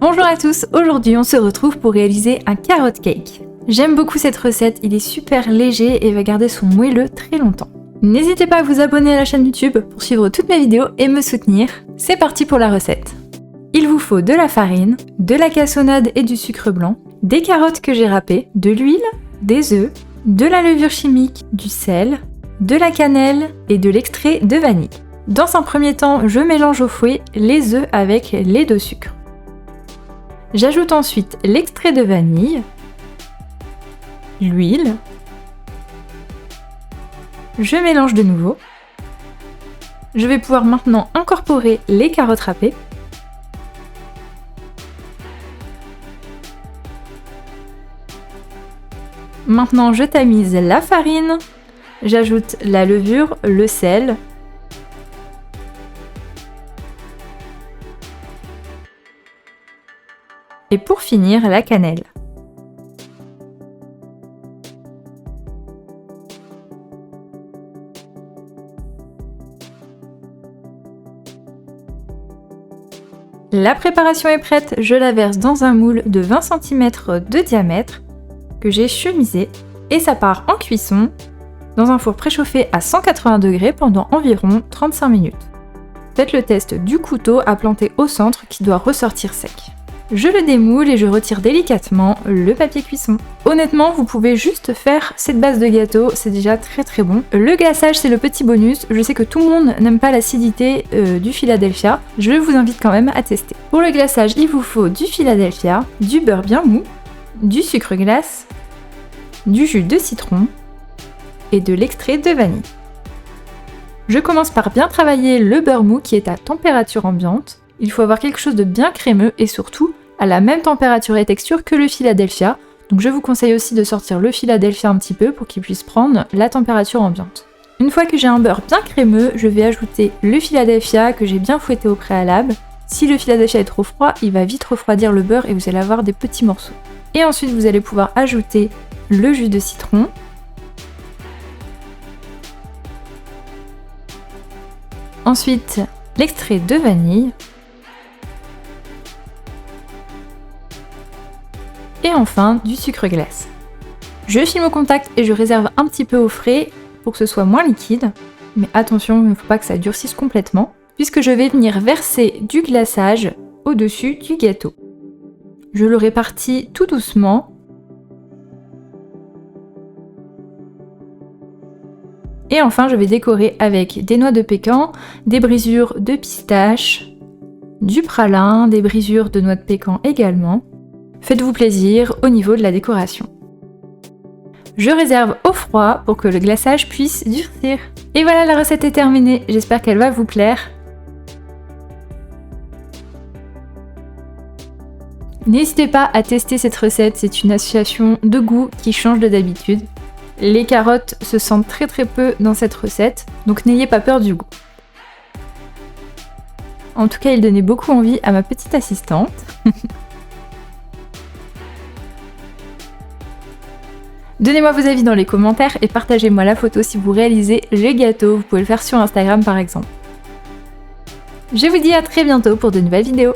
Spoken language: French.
Bonjour à tous, aujourd'hui on se retrouve pour réaliser un carrot cake. J'aime beaucoup cette recette, il est super léger et va garder son moelleux très longtemps. N'hésitez pas à vous abonner à la chaîne YouTube pour suivre toutes mes vidéos et me soutenir. C'est parti pour la recette. Il vous faut de la farine, de la cassonade et du sucre blanc, des carottes que j'ai râpées, de l'huile, des œufs, de la levure chimique, du sel, de la cannelle et de l'extrait de vanille. Dans un premier temps, je mélange au fouet les œufs avec les lait de sucre. J'ajoute ensuite l'extrait de vanille, l'huile, je mélange de nouveau. Je vais pouvoir maintenant incorporer les carottes râpées. Maintenant, je tamise la farine, j'ajoute la levure, le sel, et pour finir, la cannelle. La préparation est prête, je la verse dans un moule de 20 cm de diamètre que j'ai chemisé et ça part en cuisson dans un four préchauffé à 180 degrés pendant environ 35 minutes. Faites le test du couteau à planter au centre qui doit ressortir sec. Je le démoule et je retire délicatement le papier cuisson. Honnêtement, vous pouvez juste faire cette base de gâteau, c'est déjà très bon. Le glaçage, c'est le petit bonus. Je sais que tout le monde n'aime pas l'acidité du Philadelphia. Je vous invite quand même à tester. Pour le glaçage, il vous faut du Philadelphia, du beurre bien mou, du sucre glace, du jus de citron et de l'extrait de vanille. Je commence par bien travailler le beurre mou qui est à température ambiante. Il faut avoir quelque chose de bien crémeux et surtout à la même température et texture que le Philadelphia. Donc je vous conseille aussi de sortir le Philadelphia un petit peu pour qu'il puisse prendre la température ambiante. Une fois que j'ai un beurre bien crémeux, je vais ajouter le Philadelphia que j'ai bien fouetté au préalable. Si le Philadelphia est trop froid, il va vite refroidir le beurre et vous allez avoir des petits morceaux. Et ensuite vous allez pouvoir ajouter le jus de citron. Ensuite, l'extrait de vanille. Et enfin, du sucre glace. Je filme au contact et je réserve un petit peu au frais pour que ce soit moins liquide. Mais attention, il ne faut pas que ça durcisse complètement, puisque je vais venir verser du glaçage au-dessus du gâteau. Je le répartis tout doucement. Et enfin, je vais décorer avec des noix de pécan, des brisures de pistache, du pralin, des brisures de noix de pécan également. Faites-vous plaisir au niveau de la décoration. Je réserve au froid pour que le glaçage puisse durcir. Et voilà, la recette est terminée, j'espère qu'elle va vous plaire. N'hésitez pas à tester cette recette, c'est une association de goût qui change de d'habitude. Les carottes se sentent très peu dans cette recette, donc n'ayez pas peur du goût. En tout cas, il donnait beaucoup envie à ma petite assistante. Donnez-moi vos avis dans les commentaires et partagez-moi la photo si vous réalisez le gâteau, vous pouvez le faire sur Instagram par exemple. Je vous dis à très bientôt pour de nouvelles vidéos.